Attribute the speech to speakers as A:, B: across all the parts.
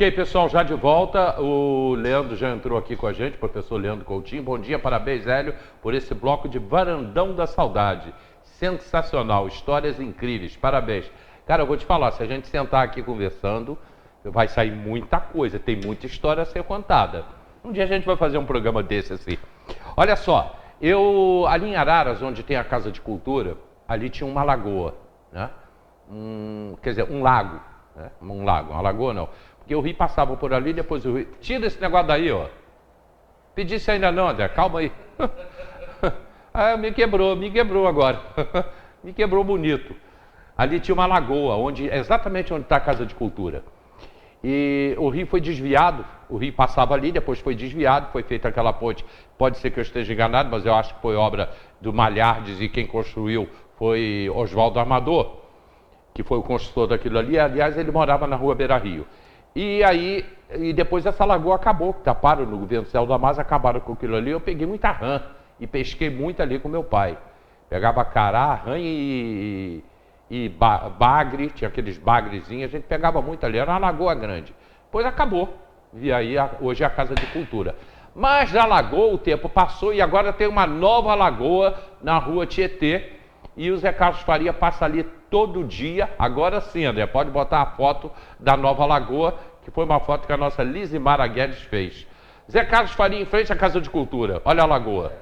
A: Ok, pessoal, já de volta. O Leandro já entrou aqui com a gente, professor Leandro Coutinho. Bom dia, parabéns, Hélio, por esse bloco de Varandão da Saudade. Sensacional, histórias incríveis, parabéns. Cara, eu vou te falar, se a gente sentar aqui conversando, vai sair muita coisa, tem muita história a ser contada. Um dia a gente vai fazer um programa desse assim. Olha só, ali em Araras, onde tem a Casa de Cultura, ali tinha uma lagoa, né? Quer dizer, um lago, né? Uma lagoa não. Porque o rio passava por ali, depois o rio... Tira esse negócio daí, ó. Pedi isso ainda não, André, calma aí. Ah, me quebrou agora. Me quebrou bonito. Ali tinha uma lagoa, exatamente onde está a Casa de Cultura. E o rio foi desviado, o rio passava ali, depois foi desviado, foi feita aquela ponte. Pode ser que eu esteja enganado, mas eu acho que foi obra do Malhardes e quem construiu foi Oswaldo Armador, que foi o construtor daquilo ali. Aliás, ele morava na rua Beira Rio. E depois essa lagoa acabou, taparam no governo Céu da Massa, acabaram com aquilo ali. Eu peguei muita rã e pesquei muito ali com meu pai. Pegava cará, rã e bagre, tinha aqueles bagrezinhos, a gente pegava muito ali, era uma lagoa grande. Depois acabou, e aí hoje é a Casa de Cultura. Mas da lagoa o tempo passou e agora tem uma nova lagoa na rua Tietê, e o Zé Carlos Faria passa ali todo dia. Agora sim, André, pode botar a foto da nova lagoa, que foi uma foto que a nossa Lizimara Guedes fez. Zé Carlos Faria em frente à Casa de Cultura, olha a lagoa.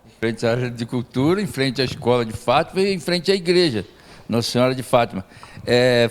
B: Em frente à área de cultura, em frente à escola de Fátima e em frente à igreja Nossa Senhora de Fátima.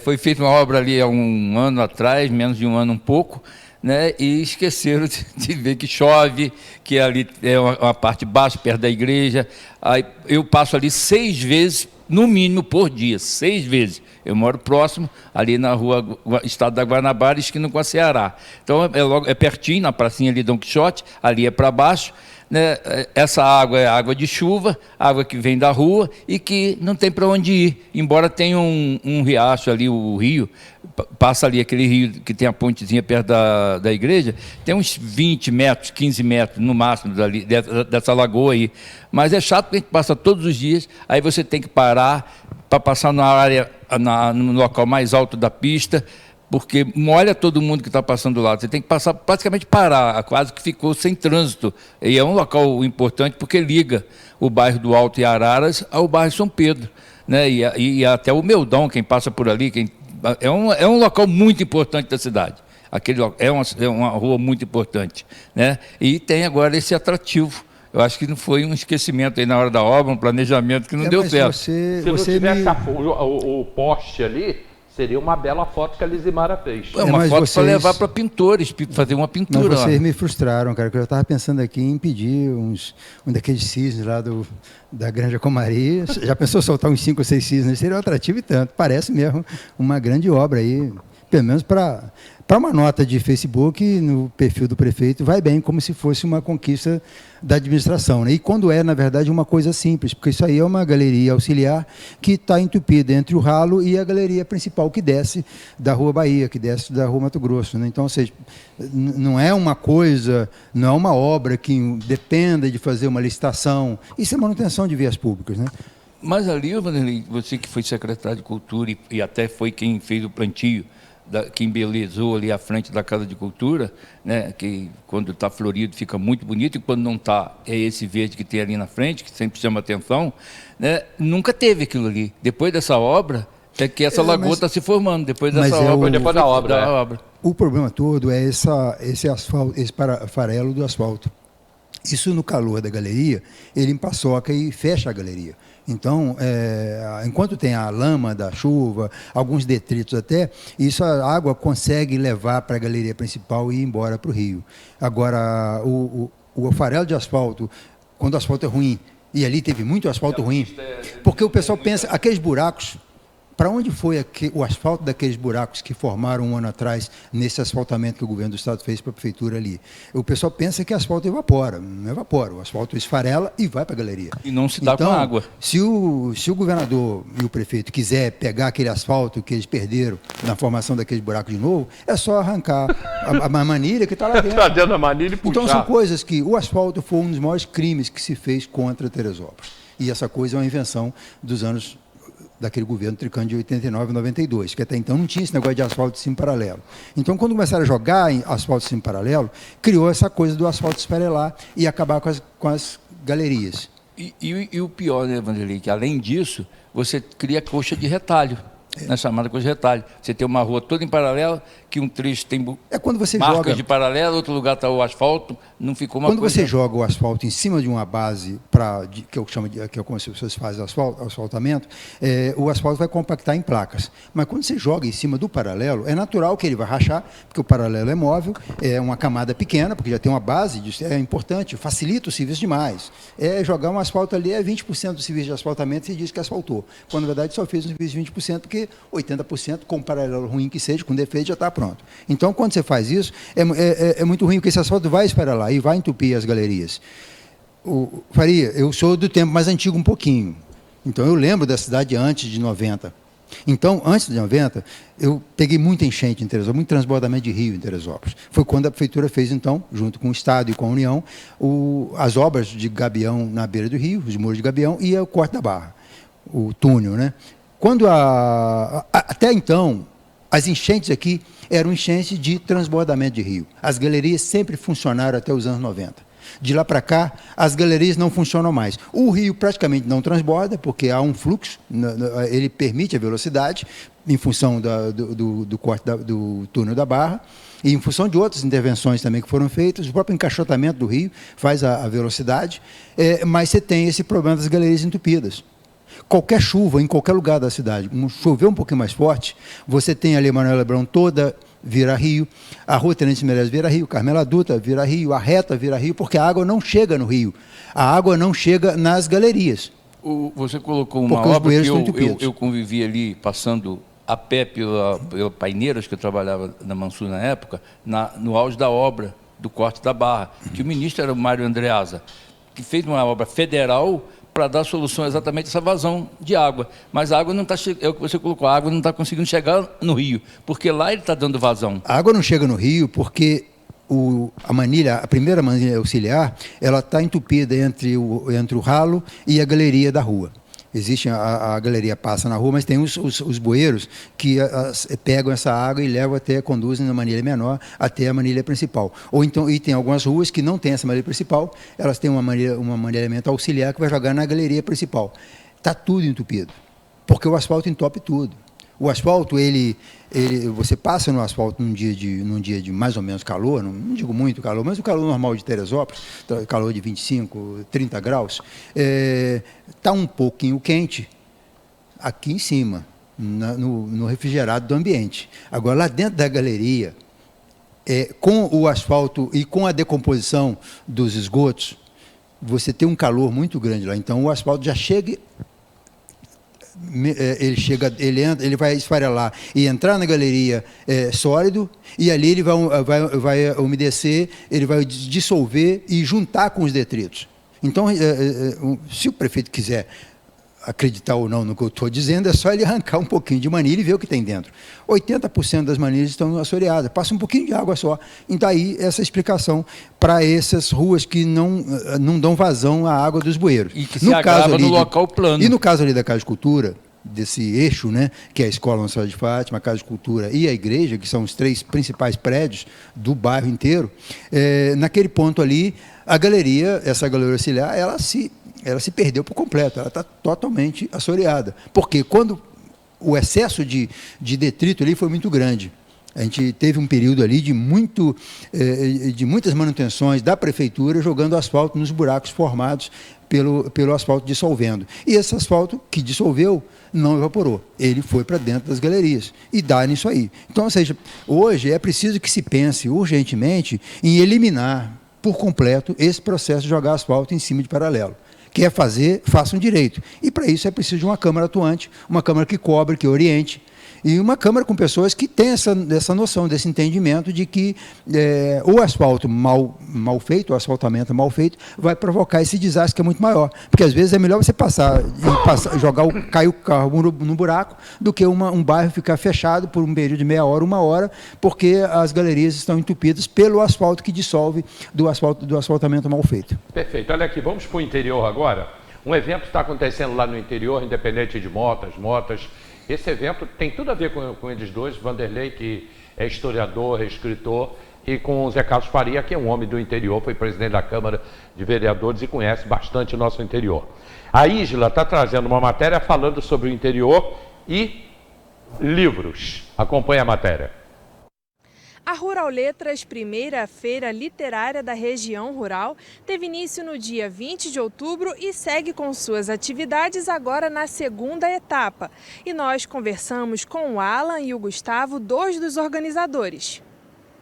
B: Foi feita uma obra ali há um ano atrás, menos de um ano um pouco, né? E esqueceram de ver que chove, que ali é uma parte baixa, perto da igreja. Aí eu passo ali 6 vezes, no mínimo, por dia, 6 vezes. Eu moro próximo, ali na rua Estado da Guanabara, esquina com a Ceará. Então é pertinho, na pracinha ali Dom Quixote, ali é para baixo. Né? Essa água é água de chuva, água que vem da rua e que não tem para onde ir, embora tenha um riacho ali, o rio, passa ali aquele rio que tem a pontezinha perto da igreja, tem uns 20 metros, 15 metros no máximo dessa lagoa aí, mas é chato porque a gente passa todos os dias, aí você tem que parar para passar no local mais alto da pista, porque molha todo mundo que está passando lá. Você tem que passar, praticamente parar, quase que ficou sem trânsito. E é um local importante porque liga o bairro do Alto e Araras ao bairro São Pedro, né? E até o Meudão, quem passa por ali, é um local muito importante da cidade. É uma rua muito importante, né? E tem agora esse atrativo. Eu acho que não foi um esquecimento aí na hora da obra, um planejamento que não deu certo.
A: Se não tivesse o poste ali, seria uma bela foto que a Lizimara fez.
B: É uma foto para levar para pintores, fazer uma pintura.
C: Mas vocês me frustraram, cara, porque eu estava pensando aqui em pedir um daqueles cisnes lá da Granja Comaria. Já pensou soltar uns 5 ou 6 cisnes? Seria um atrativo e tanto. Parece mesmo uma grande obra aí, pelo menos para uma nota de Facebook no perfil do prefeito, vai bem, como se fosse uma conquista da administração, né? E quando na verdade, uma coisa simples, porque isso aí é uma galeria auxiliar que está entupida entre o ralo e a galeria principal que desce da Rua Bahia, que desce da Rua Mato Grosso, né? Então, ou seja, não é uma coisa, não é uma obra que dependa de fazer uma licitação, isso é manutenção de vias públicas, né?
B: Mas ali, você que foi secretário de Cultura e até foi quem fez o plantio, que embelezou ali a frente da Casa de Cultura, né, que quando está florido fica muito bonito, e quando não está, é esse verde que tem ali na frente, que sempre chama atenção, né, nunca teve aquilo ali. Depois dessa obra, é que essa lagoa está se formando, depois da obra.
C: O problema todo é esse asfalto, esse farelo do asfalto. Isso, no calor da galeria, ele empaçoca e fecha a galeria. Então, enquanto tem a lama da chuva, alguns detritos até, isso a água consegue levar para a galeria principal e ir embora para o rio. Agora, o farelo de asfalto, quando o asfalto é ruim, e ali teve muito asfalto ruim, porque o pessoal pensa, aqueles buracos, para onde foi o asfalto daqueles buracos que formaram um ano atrás, nesse asfaltamento que o governo do estado fez para a prefeitura ali? O pessoal pensa que asfalto evapora. Não evapora. O asfalto esfarela e vai para a galeria.
B: E não se dá com água.
C: Se o governador e o prefeito quiser pegar aquele asfalto que eles perderam na formação daqueles buracos de novo, é só arrancar a manilha que está lá dentro.
A: Está dentro da manilha e puxar.
C: Então são coisas que o asfalto foi um dos maiores crimes que se fez contra Teresópolis. E essa coisa é uma invenção dos anos daquele governo Tricano de 89 e 92, que até então não tinha esse negócio de asfalto sim paralelo. Então, quando começaram a jogar em asfalto sim paralelo, criou essa coisa do asfalto esfarelar e acabar com as galerias.
B: E o pior, né, Vanderlei, que além disso, você cria coxa de retalho. Na chamada coisa de retalho. Você tem uma rua toda em paralelo, que um trecho tem
C: quando você
B: marcas
C: joga,
B: de paralelo, outro lugar está o asfalto, não ficou uma
C: quando
B: coisa...
C: você joga o asfalto em cima de uma base, que eu chamo que é como as pessoas fazem asfaltamento, o asfalto vai compactar em placas. Mas quando você joga em cima do paralelo, é natural que ele vai rachar, porque o paralelo é móvel, é uma camada pequena, porque já tem uma base, é importante, facilita o serviço demais. Jogar um asfalto ali 20% do serviço de asfaltamento e diz que asfaltou. Quando, na verdade, só fez um serviço de 20%, porque 80%, com um paralelo ruim que seja, com defeito, já está pronto. Então, quando você faz isso, é muito ruim, porque esse asfalto vai esfarelar e vai entupir as galerias. Faria, eu sou do tempo mais antigo um pouquinho. Então, eu lembro da cidade antes de 90. Então, antes de 90, eu peguei muita enchente em Teresópolis, muito transbordamento de rio em Teresópolis. Foi quando a prefeitura fez, então, junto com o Estado e com a União, as obras de gabião na beira do rio, os muros de gabião e o corte da barra, o túnel, né? Quando até então, as enchentes aqui eram enchentes de transbordamento de rio. As galerias sempre funcionaram até os anos 90. De lá para cá, as galerias não funcionam mais. O rio praticamente não transborda, porque há um fluxo, ele permite a velocidade, em função do corte do túnel da barra, e em função de outras intervenções também que foram feitas, o próprio encaixotamento do rio faz a velocidade, mas você tem esse problema das galerias entupidas. Qualquer chuva, em qualquer lugar da cidade, chover um pouquinho mais forte, você tem ali a Manuel Lebrão toda vira rio, a Rua Tenente Meirelles vira rio, Carmela Dutra vira rio, a Reta vira rio, porque a água não chega no rio, a água não chega nas galerias.
B: Você colocou uma obra que eu convivi ali, passando a pé pela Paineiras, que eu trabalhava na Mansur na época, no auge da obra do corte da barra, que o ministro era o Mário Andreasa, que fez uma obra federal para dar solução exatamente a essa vazão de água. Mas a água não está chegando, é o que você colocou, a água não está conseguindo chegar no rio, porque lá ele está dando vazão.
C: A água não chega no rio porque a primeira manilha auxiliar, ela está entupida entre o ralo e a galeria da rua. Existe a galeria passa na rua, mas tem os bueiros que pegam essa água e levam conduzem na manilha menor até a manilha principal. Ou então, e tem algumas ruas que não tem essa manilha principal, elas têm uma manilhamento auxiliar que vai jogar na galeria principal. Está tudo entupido, porque o asfalto entope tudo. O asfalto, você passa no asfalto num dia de mais ou menos calor, não digo muito calor, mas o calor normal de Teresópolis, calor de 25, 30 graus, está um pouquinho quente aqui em cima, no refrigerado do ambiente. Agora, lá dentro da galeria, com o asfalto e com a decomposição dos esgotos, você tem um calor muito grande lá. Então, o asfalto já chega... ele vai esfarelar e entrar na galeria sólido, e ali ele vai umedecer, ele vai dissolver e juntar com os detritos. Então, se o prefeito quiser acreditar ou não no que eu estou dizendo, é só ele arrancar um pouquinho de manilha e ver o que tem dentro. 80% das manilhas estão assoreadas, passa um pouquinho de água só. Então, aí, essa explicação para essas ruas que não dão vazão à água dos bueiros.
B: E que se agrava no local plano.
C: E no caso ali da Casa de Cultura, desse eixo, né, que é a Escola Nossa Senhora de Fátima, a Casa de Cultura e a igreja, que são os 3 principais prédios do bairro inteiro, naquele ponto ali, essa galeria auxiliar, ela se perdeu por completo, ela está totalmente assoreada. Porque quando o excesso de detrito ali foi muito grande, a gente teve um período ali de muitas manutenções da prefeitura jogando asfalto nos buracos formados pelo asfalto dissolvendo. E esse asfalto que dissolveu não evaporou, ele foi para dentro das galerias e dá nisso aí. Então, ou seja, hoje é preciso que se pense urgentemente em eliminar por completo esse processo de jogar asfalto em cima de paralelo. Quer fazer, façam direito. E para isso é preciso de uma Câmara atuante, uma Câmara que cobre, que oriente, e uma Câmara com pessoas que têm essa noção, desse entendimento de que o asfalto mal feito, o asfaltamento mal feito, vai provocar esse desastre que é muito maior. Porque às vezes é melhor você cair o carro no buraco, do que um bairro ficar fechado por um período de meia hora, 1 hora, porque as galerias estão entupidas pelo asfalto que dissolve do asfaltamento mal feito.
A: Perfeito. Olha aqui, vamos para o interior agora. Um evento está acontecendo lá no interior, independente de motas. Esse evento tem tudo a ver com eles dois, Vanderlei, que é historiador, é escritor, e com o Zé Carlos Faria, que é um homem do interior, foi presidente da Câmara de Vereadores e conhece bastante o nosso interior. A Isla está trazendo uma matéria falando sobre o interior e livros. Acompanhe a matéria.
D: A Rural Letras, primeira feira literária da região rural, teve início no dia 20 de outubro e segue com suas atividades agora na segunda etapa. E nós conversamos com o Alan e o Gustavo, dois dos organizadores.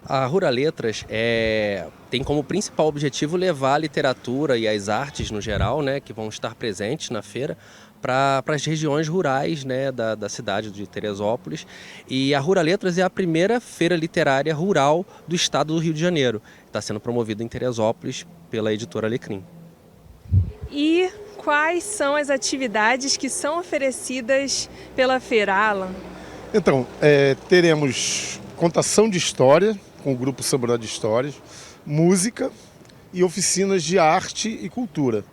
E: A Rural Letras tem como principal objetivo levar a literatura e as artes no geral, né, que vão estar presentes na feira, para as regiões rurais, né, da cidade de Teresópolis. E a Rural Letras é a primeira feira literária rural do estado do Rio de Janeiro. Está sendo promovida em Teresópolis pela editora Alecrim.
D: E quais são as atividades que são oferecidas pela feira, Alan?
F: Então, teremos contação de história, com o grupo Samurai de Histórias, música e oficinas de arte e cultura.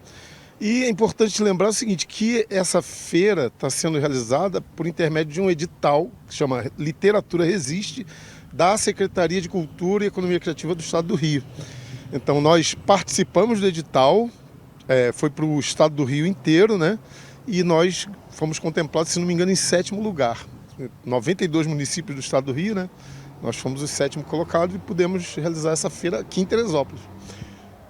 F: E é importante lembrar o seguinte, que essa feira está sendo realizada por intermédio de um edital que se chama Literatura Resiste, da Secretaria de Cultura e Economia Criativa do Estado do Rio. Então nós participamos do edital, foi para o estado do Rio inteiro, né? E nós fomos contemplados, se não me engano, em 7º lugar. 92 municípios do estado do Rio, né? Nós fomos os 7º colocados e pudemos realizar essa feira aqui em Teresópolis.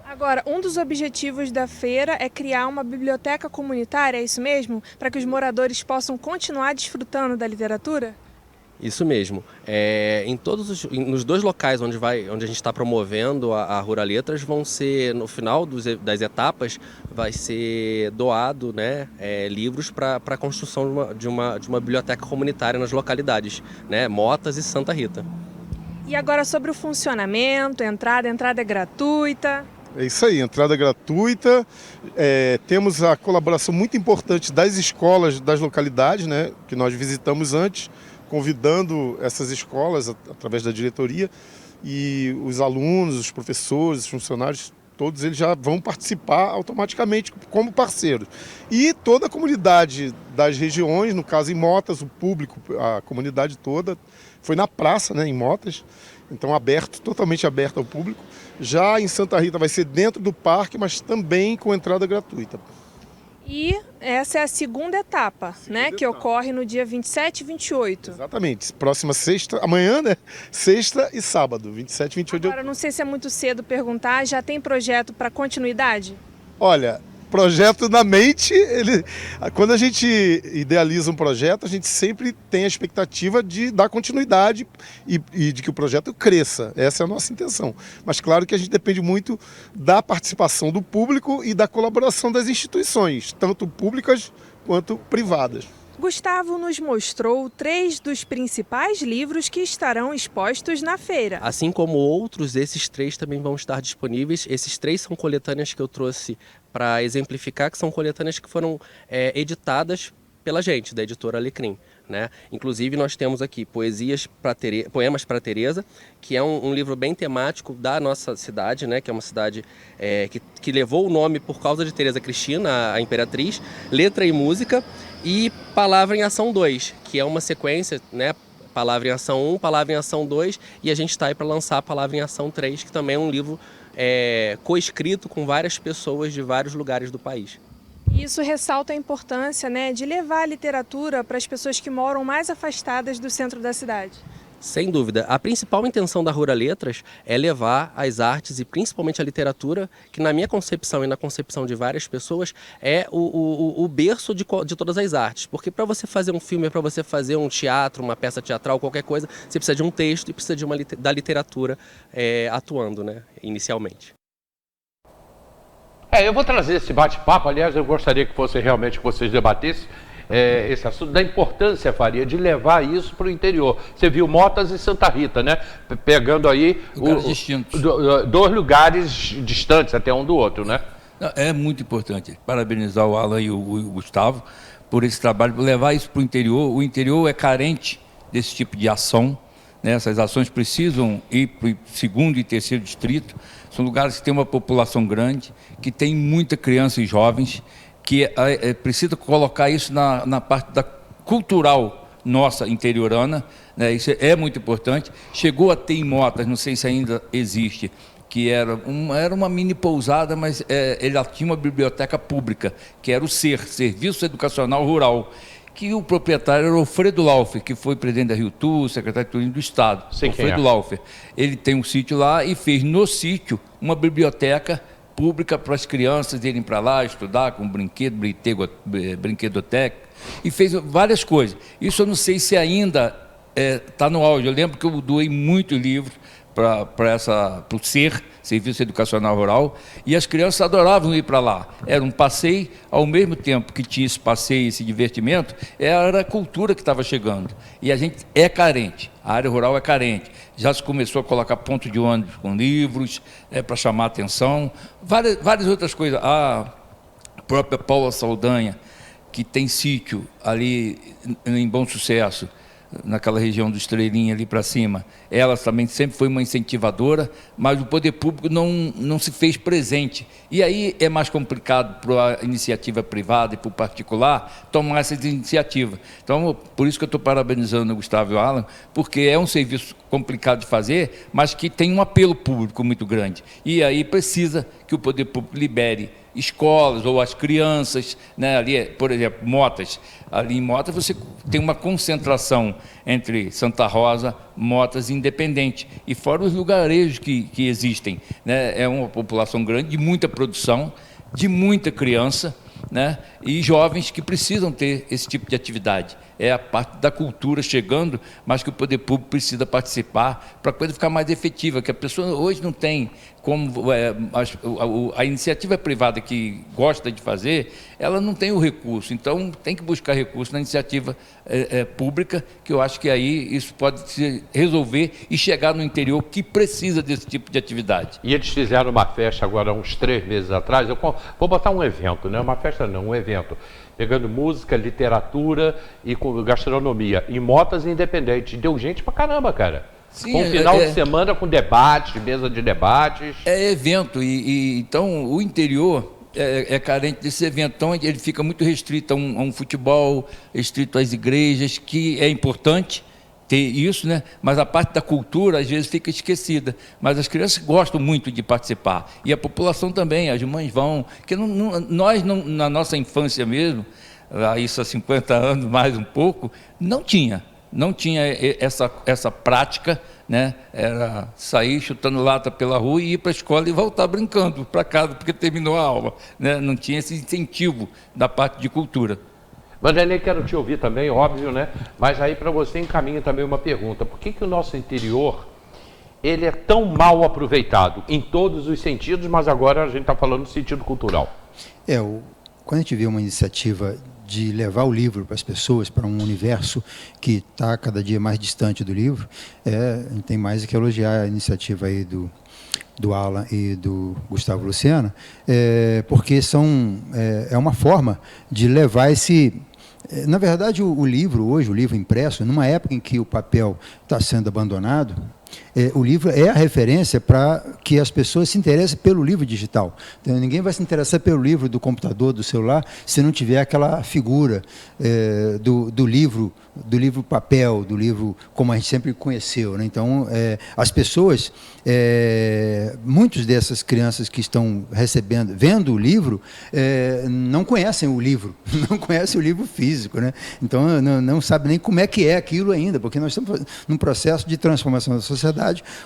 D: Agora, um dos objetivos da feira é criar uma biblioteca comunitária, é isso mesmo? Para que os moradores possam continuar desfrutando da literatura?
E: Isso mesmo. Nos dois locais onde a gente está promovendo a Rural Letras, vão ser, no final das etapas, vai ser doado, né, livros para a construção de uma biblioteca comunitária nas localidades, né, Motas e Santa Rita.
D: E agora sobre o funcionamento, entrada é gratuita?
F: É isso aí, entrada gratuita, temos a colaboração muito importante das escolas das localidades, né, que nós visitamos antes, convidando essas escolas através da diretoria, e os alunos, os professores, os funcionários, todos eles já vão participar automaticamente como parceiros. E toda a comunidade das regiões, no caso em Motas, o público, a comunidade toda, foi na praça, né, em Motas, então totalmente aberto ao público. Já em Santa Rita vai ser dentro do parque, mas também com entrada gratuita.
D: E essa é a segunda etapa, né, que ocorre no dia 27 e 28.
F: Exatamente, próxima sexta, amanhã, né, sexta e sábado, 27 e 28.
D: Agora, não sei se é muito cedo perguntar, já tem projeto para continuidade?
F: Olha, projeto na mente, quando a gente idealiza um projeto, a gente sempre tem a expectativa de dar continuidade e de que o projeto cresça. Essa é a nossa intenção. Mas claro que a gente depende muito da participação do público e da colaboração das instituições, tanto públicas quanto privadas.
D: Gustavo nos mostrou 3 dos principais livros que estarão expostos na feira.
E: Assim como outros, esses 3 também vão estar disponíveis. Esses 3 são coletâneas que eu trouxe para exemplificar, que são coletâneas que foram editadas pela gente, da editora Alecrim, né? Inclusive nós temos aqui Poemas para Tereza, que é um livro bem temático da nossa cidade, né? Que é uma cidade que levou o nome por causa de Tereza Cristina, a imperatriz, Letra e Música, e Palavra em Ação 2, que é uma sequência, né? Palavra em Ação 1, Palavra em Ação 2, e a gente está aí para lançar a Palavra em Ação 3, que também é um livro coescrito com várias pessoas de vários lugares do país.
D: Isso ressalta a importância, né, de levar a literatura para as pessoas que moram mais afastadas do centro da cidade.
E: Sem dúvida. A principal intenção da Rural Letras é levar as artes e principalmente a literatura, que na minha concepção e na concepção de várias pessoas é o berço de todas as artes. Porque para você fazer um filme, para você fazer um teatro, uma peça teatral, qualquer coisa, você precisa de um texto e precisa da literatura atuando, né, inicialmente.
A: Eu vou trazer esse bate-papo, aliás, eu gostaria que fosse realmente que vocês debatessem esse assunto da importância, Faria, de levar isso para o interior. Você viu Motas e Santa Rita, né? Pegando aí dois lugares distantes até um do outro, né?
B: É muito importante. Parabenizar o Alan e o Gustavo por esse trabalho, por levar isso para o interior. O interior é carente desse tipo de ação, né? Essas ações precisam ir para o 2º e 3º distrito. São lugares que têm uma população grande, que tem muita criança e jovens, que precisa colocar isso na parte da cultural nossa interiorana, né? Isso é muito importante. Chegou a ter em Motas, não sei se ainda existe, que era uma mini pousada, mas ela tinha uma biblioteca pública, que era o Serviço Educacional Rural, que o proprietário era o Fredo Laufer, que foi presidente da Rio-Tu, secretário de Turismo do Estado.
A: Sei
B: o
A: quem
B: Fredo Laufer. Ele tem um sítio lá e fez no sítio uma biblioteca pública para as crianças irem para lá estudar com brinquedoteca, e fez várias coisas. Isso eu não sei se ainda está no auge. Eu lembro que eu doei muitos livros para o Serviço Educacional Rural, e as crianças adoravam ir para lá. Era um passeio, ao mesmo tempo que tinha esse passeio, esse divertimento, era a cultura que estava chegando. E a gente é carente, a área rural é carente. Já se começou a colocar ponto de ônibus com livros, para chamar a atenção, várias outras coisas. A própria Paula Saldanha, que tem sítio ali em Bom Sucesso, naquela região do Estrelinha ali para cima, ela também sempre foi uma incentivadora, mas o poder público não se fez presente. E aí é mais complicado para a iniciativa privada e para o particular tomar essa iniciativa. Então, por isso que eu estou parabenizando o Gustavo e o Alan, porque é um serviço complicado de fazer, mas que tem um apelo público muito grande. E aí precisa que o poder público libere escolas ou as crianças, né? Ali, por exemplo, Motas. Ali em Motas você tem uma concentração entre Santa Rosa, Motas e Independente, e fora os lugarejos que existem, né? É uma população grande, de muita produção, de muita criança, né? E jovens que precisam ter esse tipo de atividade. É a parte da cultura chegando, mas que o poder público precisa participar para a coisa ficar mais efetiva, que a pessoa hoje não tem como... a iniciativa privada que gosta de fazer, ela não tem o recurso, então tem que buscar recurso na iniciativa pública, que eu acho que aí isso pode se resolver e chegar no interior que precisa desse tipo de atividade.
A: E eles fizeram uma festa agora, uns 3 meses atrás, eu vou botar um evento, né? Uma festa não, um evento, pegando música, literatura e com gastronomia, em Motas e Independente. Deu gente pra caramba, cara.
B: Sim,
A: com um final de semana com debates, mesa de debates.
B: É evento, então o interior é carente desse evento, então ele fica muito restrito a um futebol, restrito às igrejas, que é importante ter isso, né? Mas a parte da cultura às vezes fica esquecida, mas as crianças gostam muito de participar, e a população também, as mães vão, que nós na nossa infância mesmo, isso há 50 anos, mais um pouco, não tinha essa prática, né? Era sair chutando lata pela rua e ir para a escola e voltar brincando para casa, porque terminou a aula, né? Não tinha esse incentivo da parte de cultura.
A: Vanderlei, quero te ouvir também, óbvio, né? Mas aí para você encaminha também uma pergunta. Por que o nosso interior ele é tão mal aproveitado em todos os sentidos, mas agora a gente está falando no sentido cultural?
C: Quando a gente vê uma iniciativa de levar o livro para as pessoas, para um universo que está cada dia mais distante do livro, a gente tem mais que elogiar a iniciativa aí do Alan e do Gustavo Luciano, porque é uma forma de levar esse... Na verdade, o livro hoje, o livro impresso, numa época em que o papel está sendo abandonado, o livro é a referência para que as pessoas se interessem pelo livro digital. Então, ninguém vai se interessar pelo livro do computador, do celular, se não tiver aquela figura do livro papel, do livro como a gente sempre conheceu, né? Então, as pessoas, muitas dessas crianças que estão vendo o livro, não conhecem o livro, não conhecem o livro físico, né? Então, não sabem nem como é que é aquilo ainda, porque nós estamos num processo de transformação da sociedade,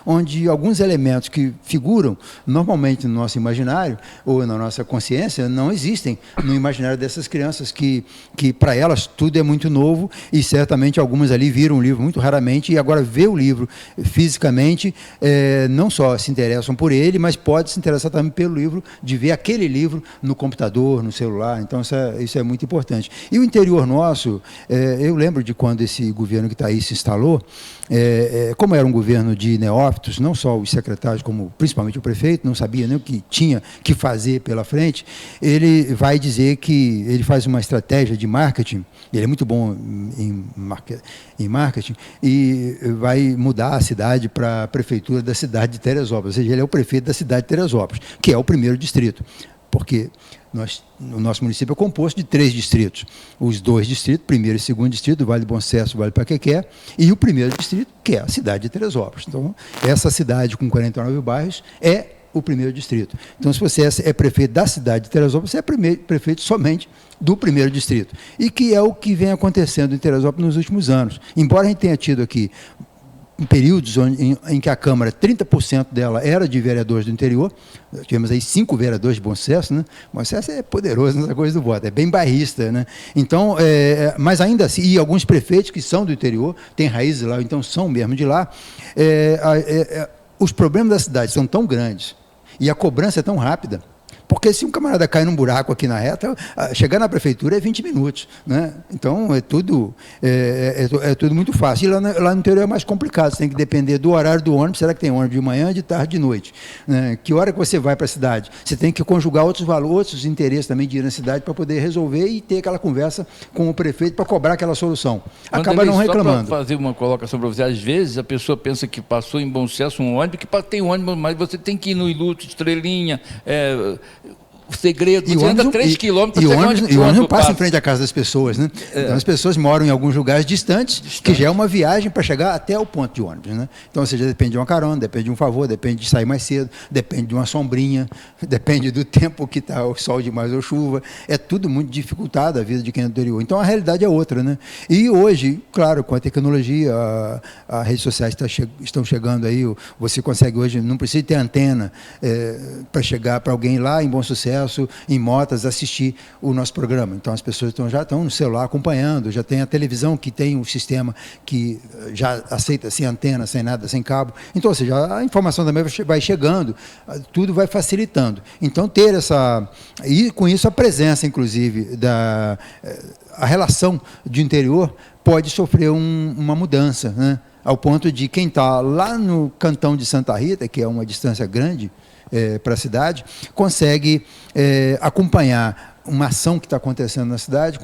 C: onde alguns elementos que figuram normalmente no nosso imaginário ou na nossa consciência não existem no imaginário dessas crianças, que para elas tudo é muito novo, e certamente algumas ali viram o livro muito raramente, e agora vê o livro fisicamente, não só se interessam por ele, mas pode se interessar também pelo livro, de ver aquele livro no computador, no celular. Então isso é muito importante. E o interior nosso, eu lembro de quando esse governo que está aí se instalou, como era um governo de neófitos, não só os secretários, como principalmente o prefeito, não sabia nem o que tinha que fazer pela frente, ele vai dizer que ele faz uma estratégia de marketing, ele é muito bom em marketing, e vai mudar a cidade para a prefeitura da cidade de Teresópolis, ou seja, ele é o prefeito da cidade de Teresópolis, que é o primeiro distrito. porque o nosso município é composto de 3 distritos. Os 2 distritos, primeiro e segundo distrito, Vale do Bom Sucesso, Vale do Paquequé, e o primeiro distrito, que é a cidade de Teresópolis. Então, essa cidade com 49 bairros é o primeiro distrito. Então, se você é prefeito da cidade de Teresópolis, você é prefeito somente do primeiro distrito. E que é o que vem acontecendo em Teresópolis nos últimos anos. Embora a gente tenha tido aqui períodos em que a Câmara, 30% dela era de vereadores do interior, tivemos aí 5 vereadores de Bom Sucesso, né? Bom Sucesso é poderoso nessa coisa do voto, é bem bairrista, né? Então, mas ainda assim, e alguns prefeitos que são do interior, têm raízes lá, então são mesmo de lá, os problemas da cidade são tão grandes e a cobrança é tão rápida, porque se um camarada cai num buraco aqui na reta, chegar na prefeitura é 20 minutos. Né? Então, é tudo muito fácil. E lá no interior é mais complicado, você tem que depender do horário do ônibus, será que tem ônibus de manhã, de tarde, de noite? Né? Que hora que você vai para a cidade? Você tem que conjugar outros valores, outros interesses também de ir na cidade para poder resolver e ter aquela conversa com o prefeito para cobrar aquela solução. Acaba não reclamando.
B: Só para fazer uma colocação para você, às vezes a pessoa pensa que passou em Bom Sucesso um ônibus, que tem ônibus, mas você tem que ir no Iluto, Estrelinha, o segredo, você anda 3 quilômetros...
C: E o ônibus não passa em frente à casa das pessoas, né? Então as pessoas moram em alguns lugares distantes, que já é uma viagem para chegar até o ponto de ônibus, né? Então, ou seja, depende de uma carona, depende de um favor, depende de sair mais cedo, depende de uma sombrinha, depende do tempo que está o sol demais ou chuva, é tudo muito dificultado a vida de quem é do interior. Então a realidade é outra, né? E hoje, claro, com a tecnologia, as redes sociais estão chegando aí, você consegue hoje, não precisa ter antena para chegar para alguém lá em Bom Sucesso, em Motas, assistir o nosso programa. Então as pessoas já estão no celular acompanhando, já tem a televisão que tem um sistema que já aceita sem antena, sem nada, sem cabo. Então, ou seja, a informação também vai chegando, tudo vai facilitando. Então ter e com isso a presença, inclusive, a relação de interior pode sofrer uma mudança, né? Ao ponto de quem está lá no cantão de Santa Rita, que é uma distância grande, para a cidade, consegue acompanhar uma ação que está acontecendo na cidade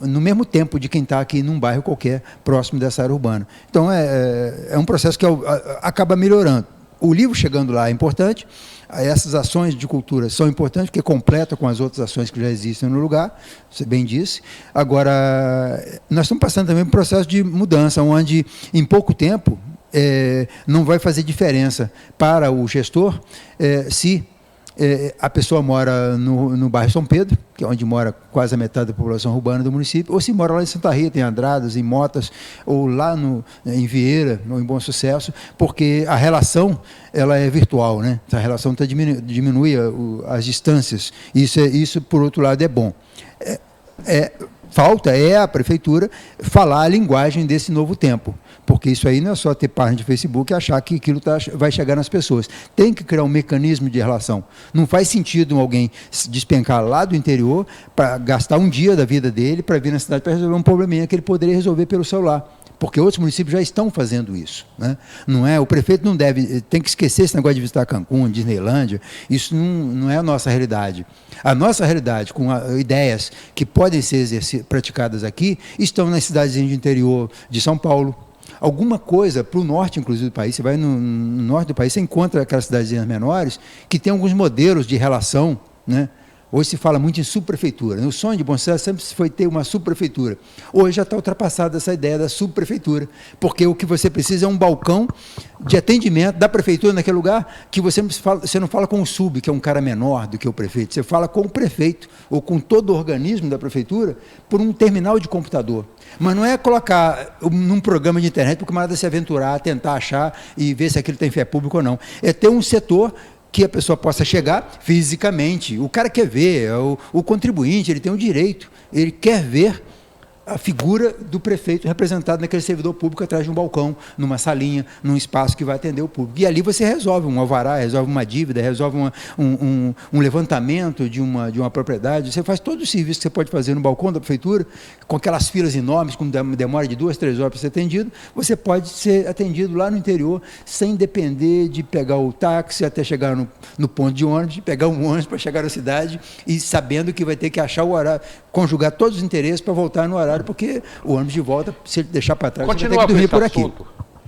C: no mesmo tempo de quem está aqui num bairro qualquer, próximo dessa área urbana. Então, é um processo que acaba melhorando. O livro chegando lá é importante, essas ações de cultura são importantes, porque completa com as outras ações que já existem no lugar, você bem disse. Agora, nós estamos passando também por um processo de mudança, onde, em pouco tempo, não vai fazer diferença para o gestor se a pessoa mora no bairro São Pedro, que é onde mora quase a metade da população urbana do município, ou se mora lá em Santa Rita, em Andradas, em Motas, ou lá em Vieira, ou em Bom Sucesso, porque a relação ela é virtual, né? A relação diminui as distâncias. Isso, por outro lado, é bom. Falta a prefeitura falar a linguagem desse novo tempo, porque isso aí não é só ter página de Facebook e achar que aquilo vai chegar nas pessoas. Tem que criar um mecanismo de relação. Não faz sentido alguém despencar lá do interior para gastar um dia da vida dele para vir na cidade para resolver um probleminha que ele poderia resolver pelo celular. Porque outros municípios já estão fazendo isso, né? Não é, o prefeito não tem que esquecer esse negócio de visitar Cancún, Disneylândia, isso não é a nossa realidade. A nossa realidade, com ideias que podem ser praticadas aqui, estão nas cidades de interior de São Paulo. Alguma coisa para o norte, inclusive, do país, você vai no norte do país, você encontra aquelas cidadezinhas menores que tem alguns modelos de relação, né? Hoje se fala muito em subprefeitura. O sonho de Bom Sucesso sempre foi ter uma subprefeitura. Hoje já está ultrapassada essa ideia da subprefeitura, porque o que você precisa é um balcão de atendimento da prefeitura naquele lugar, que você não fala com o sub, que é um cara menor do que o prefeito, você fala com o prefeito, ou com todo o organismo da prefeitura, por um terminal de computador. Mas não é colocar num programa de internet para o camarada se aventurar, tentar achar e ver se aquilo tem fé pública ou não. É ter um setor que a pessoa possa chegar fisicamente. O cara quer ver, o contribuinte, ele tem o direito, ele quer ver a figura do prefeito representado naquele servidor público atrás de um balcão, numa salinha, num espaço que vai atender o público. E ali você resolve um alvará, resolve uma dívida, resolve um levantamento de uma propriedade. Você faz todo o serviço que você pode fazer no balcão da prefeitura, com aquelas filas enormes, com demora de 2, 3 horas para ser atendido, você pode ser atendido lá no interior, sem depender de pegar o táxi até chegar no ponto de ônibus, de pegar um ônibus para chegar na cidade e sabendo que vai ter que achar o horário, conjugar todos os interesses para voltar no horário, porque o ônibus de volta, se ele deixar para trás, você vai ter que dormir por aqui.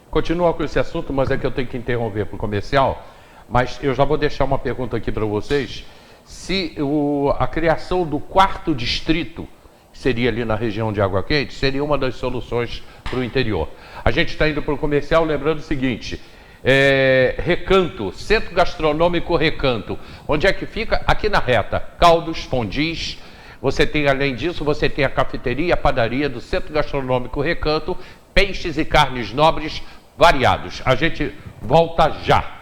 A: Continua com esse assunto, mas é que eu tenho que interromper para o comercial. Mas eu já vou deixar uma pergunta aqui para vocês. se a criação do 4º distrito, que seria ali na região de Água Quente, seria uma das soluções para o interior. A gente está indo para o comercial, lembrando o seguinte, Recanto, Centro Gastronômico Recanto, onde é que fica? Aqui na reta, caldos, fondis. Você tem, além disso, você tem a cafeteria, a padaria do Centro Gastronômico Recanto, peixes e carnes nobres variados. A gente volta já.